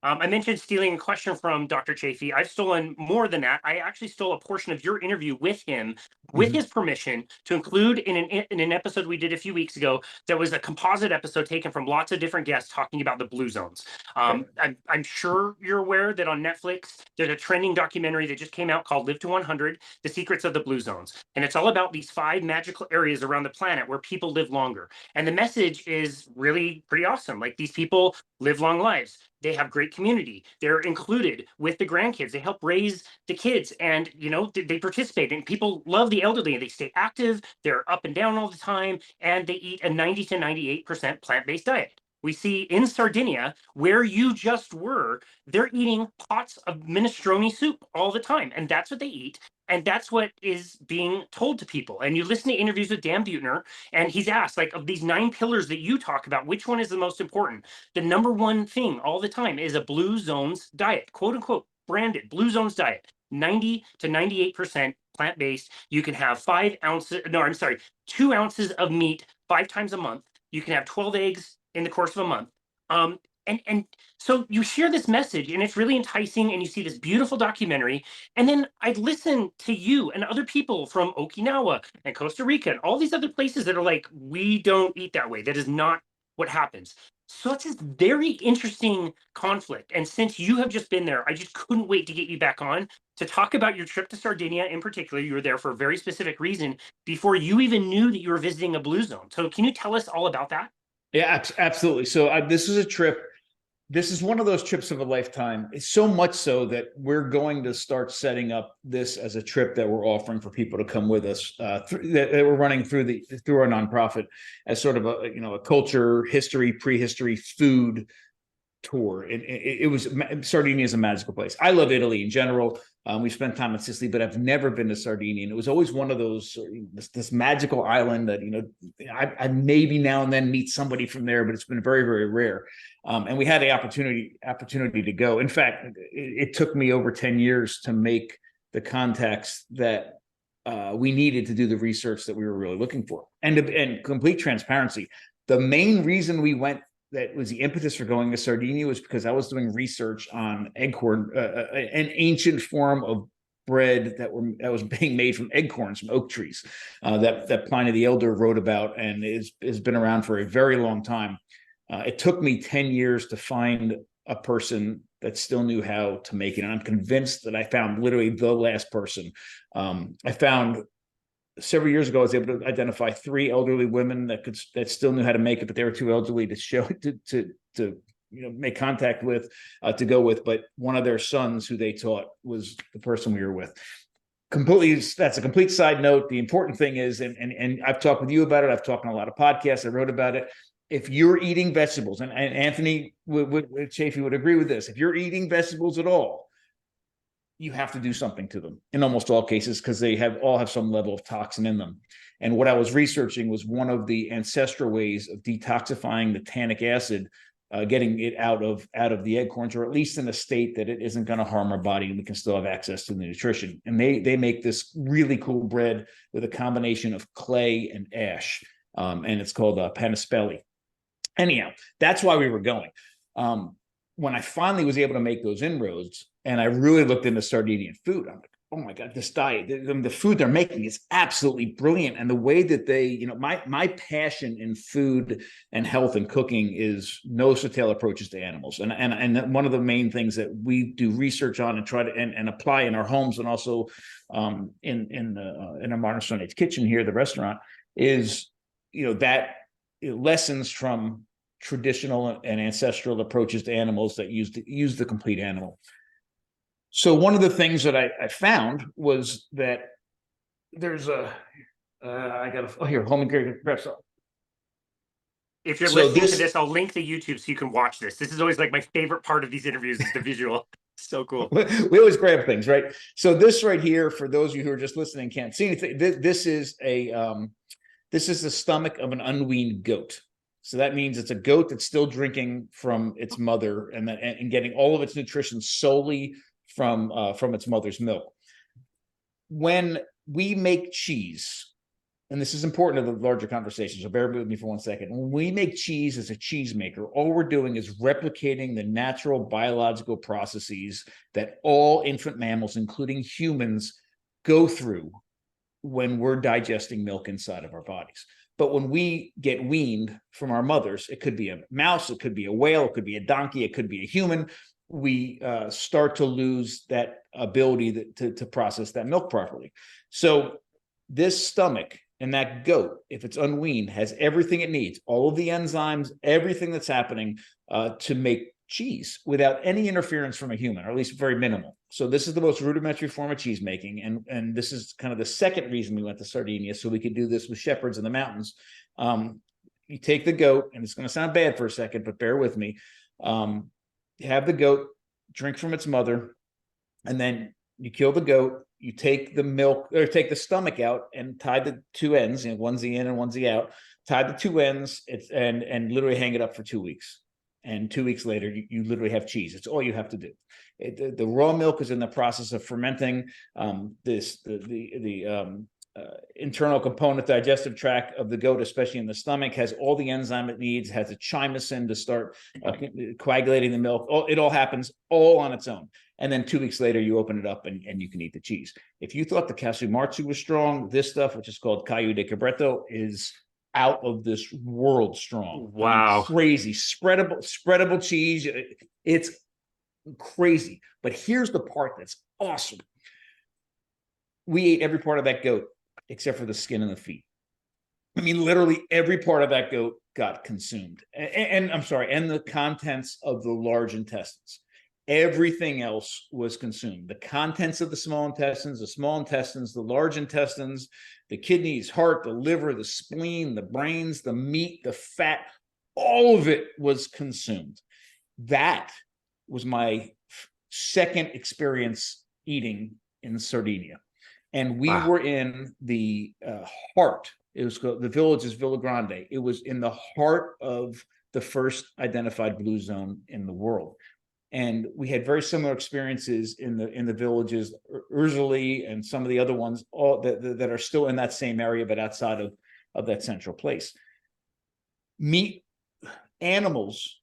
I mentioned stealing a question from Dr. Chafee. I've stolen more than that. I actually stole a portion of your interview with him, with Mhm. his permission, to include in an episode we did a few weeks ago. That was a composite episode taken from lots of different guests talking about the blue zones. Yep. I'm sure you're aware that on Netflix there's a trending documentary that just came out called "Live to 100: The Secrets of the Blue Zones," and it's all about these 5 magical areas around the planet where people live longer. And the message is really pretty awesome. Like, these people live long lives. They have great community. They're included with the grandkids. They help raise the kids, and they participate. And people love the elderly, and they stay active. They're up and down all the time, and they eat a 90 to 98% plant-based diet. We see in Sardinia, where you just were, they're eating pots of minestrone soup all the time, and that's what they eat. And that's what is being told to people. And you listen to interviews with Dan Buettner, and he's asked, like, of these 9 pillars that you talk about, which one is the most important? The number one thing all the time is a blue zones diet, quote unquote, branded blue zones diet. 90 to 98% plant-based. You can have 5 ounces, no, I'm sorry, 2 ounces of meat 5 times a month. You can have 12 eggs in the course of a month. Um, and so you share this message, and it's really enticing, and you see this beautiful documentary. And then I listen to you and other people from Okinawa and Costa Rica and all these other places that are like, we don't eat that way. That is not what happens. So it's this very interesting conflict. And since you have just been there, I just couldn't wait to get you back on to talk about your trip to Sardinia in particular. You were there for a very specific reason before you even knew that you were visiting a blue zone. So can you tell us all about that? Yeah, absolutely. So this is a trip. This is one of those trips of a lifetime. It's so much so that we're going to start setting up this as a trip that we're offering for people to come with us. That we're running through our nonprofit as sort of a culture, history, prehistory, food tour. It was Sardinia is a magical place. I love Italy in general. We spent time in Sicily, but I've never been to Sardinia. And it was always one of those this magical island that I maybe now and then meet somebody from there, but it's been very, very rare. And we had the opportunity to go. In fact, it took me over 10 years to make the contacts that we needed to do the research that we were really looking for. And complete transparency, the main reason we went, that was the impetus for going to Sardinia, was because I was doing research on eggcorn, an ancient form of bread that was being made from acorns from oak trees, that Pliny the Elder wrote about, and has been around for a very long time. It took me 10 years to find a person that still knew how to make it, and I'm convinced that I found literally the last person. I found several years ago, I was able to identify 3 elderly women that still knew how to make it, but they were too elderly to show to make contact with, to go with. But one of their sons, who they taught, was the person we were with. That's a complete side note. The important thing is, and I've talked with you about it. I've talked on a lot of podcasts. I wrote about it. If you're eating vegetables, and Anthony Chafee would agree with this, if you're eating vegetables at all, you have to do something to them in almost all cases, because they all have some level of toxin in them. And what I was researching was one of the ancestral ways of detoxifying the tannic acid, getting it out of the acorns, or at least in a state that it isn't going to harm our body, and we can still have access to the nutrition. And they make this really cool bread with a combination of clay and ash, and it's called panispelli. Anyhow, that's why we were going. When I finally was able to make those inroads, and I really looked into Sardinian food, I'm like, oh my God, this diet, the food they're making is absolutely brilliant. And the way that they, my passion in food and health and cooking is no-tail approaches to animals. And one of the main things that we do research on and try to and apply in our homes, and also in a Modern Stone Age kitchen here, the restaurant, is that lessons from traditional and ancestral approaches to animals that use the complete animal. So one of the things that I found was that there's here, home ingredient prep. If you're listening to this, I'll link the YouTube so you can watch this. This is always like my favorite part of these interviews, is the visual. So cool. We always grab things, right? So this right here, for those of you who are just listening, can't see anything. This is the stomach of an unweaned goat. So that means it's a goat that's still drinking from its mother, and getting all of its nutrition solely from its mother's milk. When we make cheese, and this is important to the larger conversation, so bear with me for 1 second. When we make cheese as a cheesemaker, all we're doing is replicating the natural biological processes that all infant mammals, including humans, go through when we're digesting milk inside of our bodies. But when we get weaned from our mothers, it could be a mouse, it could be a whale, it could be a donkey, it could be a human, we start to lose that ability to process that milk properly. So this stomach and that goat, if it's unweaned, has everything it needs, all of the enzymes, everything that's happening to make cheese without any interference from a human, or at least very minimal. So this is the most rudimentary form of cheese making. And this is kind of the second reason we went to Sardinia, so we could do this with shepherds in the mountains. You take the goat, and it's going to sound bad for a second, but bear with me. You have the goat drink from its mother, and then you kill the goat. You take the milk, or take the stomach out and tie the two ends, and one's the in and one's the out. Tie the two ends, and literally hang it up for 2 weeks. And 2 weeks later, you literally have cheese. It's all you have to do. The raw milk is in the process of fermenting. The internal component, digestive tract of the goat, especially in the stomach, has all the enzyme it needs, has a chymosin to start coagulating the milk. It all happens all on its own. And then 2 weeks later, you open it up and you can eat the cheese. If you thought the cashew marzu was strong, this stuff, which is called cailloux de cabreto, is out of this world strong. Wow. I mean, crazy. Spreadable cheese. It's crazy. But here's the part that's awesome. We ate every part of that goat except for the skin and the feet. I mean, literally every part of that goat got consumed. And I'm sorry, and the contents of the large intestines. Everything else was consumed. The contents of the small intestines, the large intestines, the kidneys, heart, the liver, the spleen, the brains, the meat, the fat, all of it was consumed. That was my second experience eating in Sardinia. And we were in the heart. It was called, the village is Villa Grande. It was in the heart of the first identified blue zone in the world. And we had very similar experiences in the villages, Urzeli and some of the other ones, all that are still in that same area, but outside of that central place. Meat, animals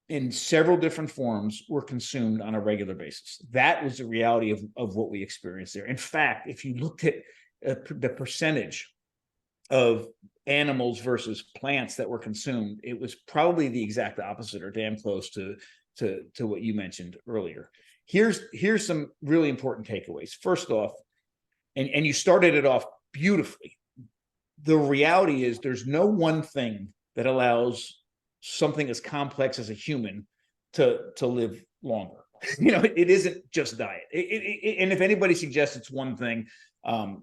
in several different forms were consumed on a regular basis. That was the reality of what we experienced there. In fact, if you looked at the percentage of animals versus plants that were consumed, it was probably the exact opposite, or damn close to what you mentioned earlier. Here's some really important takeaways. First off, and you started it off beautifully, the reality is there's no one thing that allows something as complex as a human to live longer. It isn't just diet. And if anybody suggests it's one thing,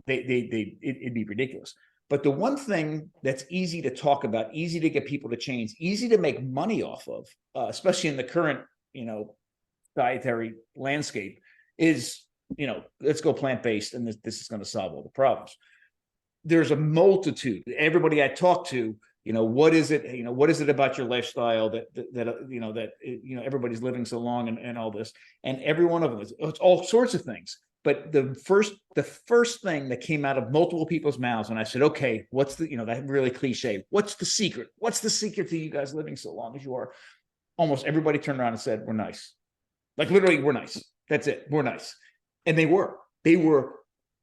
it'd be ridiculous. But the one thing that's easy to talk about, easy to get people to change, easy to make money off of, especially in the current, dietary landscape, is, let's go plant-based, and this is going to solve all the problems. There's a multitude. Everybody I talk to, what is it? What is it about your lifestyle that everybody's living so long and all this? And every one of them it's all sorts of things. But the first thing that came out of multiple people's mouths when I said, okay, what's that really cliche? What's the secret? What's the secret to you guys living so long as you are? Almost everybody turned around and said, we're nice. Like literally, we're nice. That's it. We're nice. And they were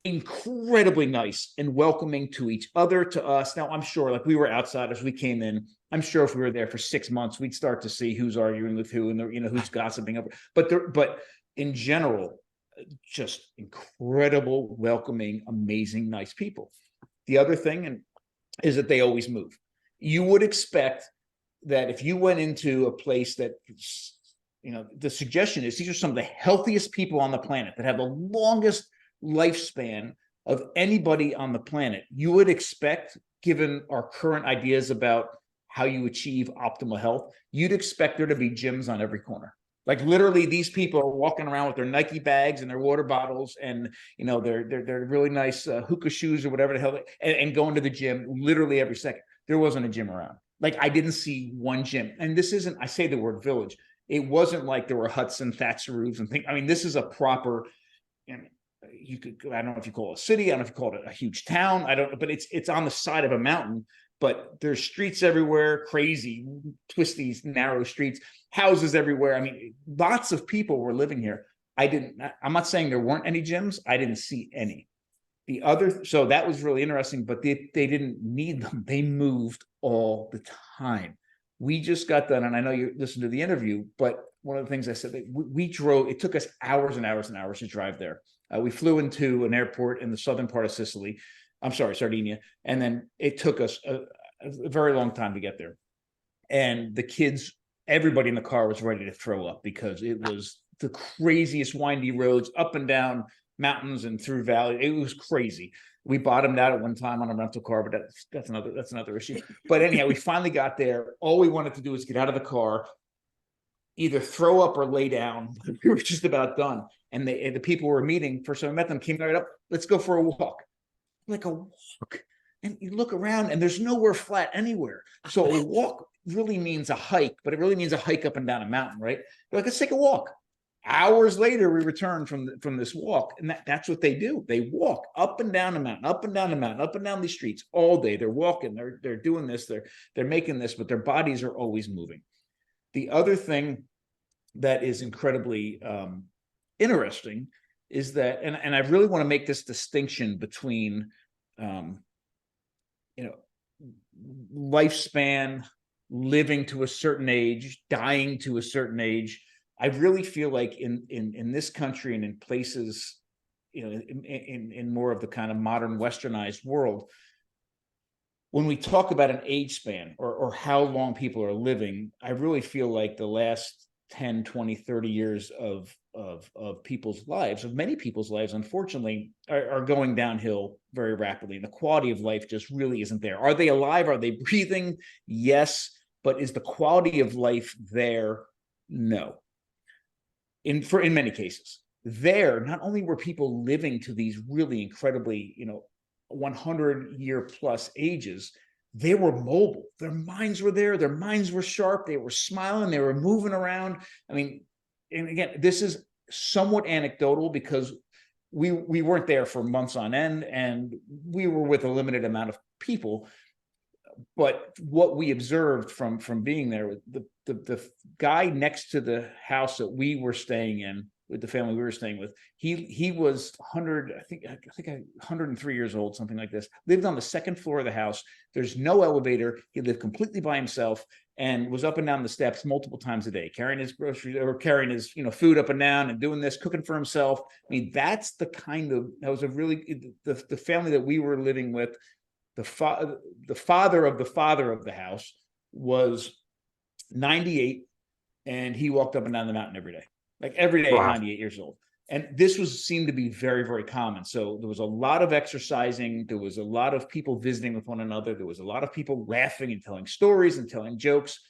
incredibly nice and welcoming to each other, to us. Now, I'm sure, like, we were outsiders, we came in. I'm sure if we were there for 6 months, we'd start to see who's arguing with who and who's gossiping over. But in general, just incredible, welcoming, amazing, nice people. The other thing is that they always move. You would expect that if you went into a place that, the suggestion is these are some of the healthiest people on the planet that have the longest lifespan of anybody on the planet, you would expect, given our current ideas about how you achieve optimal health, you'd expect there to be gyms on every corner. Like literally, these people are walking around with their Nike bags and their water bottles and they're really nice hookah shoes or whatever the hell, and going to the gym literally every second. There wasn't a gym around. Like I didn't see one gym. And this isn't, I say the word village. It wasn't like there were huts and thatch roofs and things. I mean, this is a proper, you could, I don't know if you call it a city, I don't know if you call it a huge town, I don't know, but it's on the side of a mountain, but there's streets everywhere, crazy, twisty, narrow streets, houses everywhere. I mean, lots of people were living here. I'm not saying there weren't any gyms. I didn't see any. So that was really interesting, but they didn't need them. They moved all the time. We just got done, and I know you listened to the interview, but one of the things I said, we drove, it took us hours and hours and hours to drive there. We flew into an airport in the southern part of Sicily. I'm sorry, Sardinia. And then it took us a very long time to get there. And the kids, everybody in the car was ready to throw up because it was the craziest windy roads up and down mountains and through valley. It was crazy. We bottomed out at one time on a rental car, but that's another issue. But anyhow, we finally got there. All we wanted to do was get out of the car, either throw up or lay down. We were just about done. And the people we were meeting, first time I met them, came right up, let's go for a walk. Like a walk. And you look around and there's nowhere flat anywhere. So a walk really means a hike, but it really means a hike up and down a mountain, right? They're like, let's take a walk. Hours later, we returned from this walk, and that's what they do. They walk up and down the mountain, up and down the mountain, up and down these streets all day. They're walking, they're doing this, they're making this, but their bodies are always moving. The other thing that is incredibly interesting is that, and I really want to make this distinction between, lifespan, living to a certain age, dying to a certain age. I really feel like in this country and in places, in more of the kind of modern westernized world, when we talk about an age span or how long people are living, I really feel like the last 10, 20, 30 years of people's lives, of many people's lives, unfortunately, are going downhill very rapidly. And the quality of life just really isn't there. Are they alive? Are they breathing? Yes. But is the quality of life there? No. In many cases, not only were people living to these really incredibly, 100-year plus ages, they were mobile. Their minds were there. Their minds were sharp. They were smiling. They were moving around. I mean, and again, this is somewhat anecdotal because we weren't there for months on end, and we were with a limited amount of people. But what we observed from being there, the guy next to the house that we were staying in, with the family we were staying with, he was 100, I think 103 years old, something like this. Lived on the second floor of the house. There's no elevator. He lived completely by himself and was up and down the steps multiple times a day, carrying his groceries or carrying his food up and down and doing this, cooking for himself. I mean, that's the kind of, that was a really, the family that we were living with. The father of the house was 98, and he walked up and down the mountain every day, like every day. Wow. At 98 years old. And this seemed to be very, very common. So there was a lot of exercising. There was a lot of people visiting with one another. There was a lot of people laughing and telling stories and telling jokes.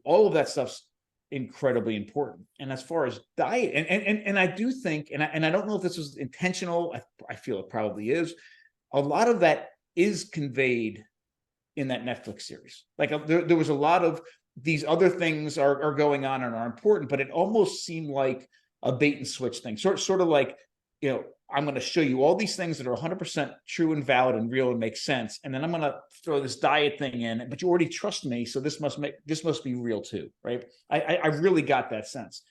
All of that stuff's incredibly important. And as far as diet, and I do think, and I don't know if this was intentional. I feel it probably is. A lot of that is conveyed in that Netflix series. Like there was a lot of these other things are going on and are important, but it almost seemed like a bait and switch thing. Sort of like, I'm going to show you all these things that are 100% true and valid and real and make sense. And then I'm going to throw this diet thing in, but you already trust me. So this must be real too. Right. I really got that sense.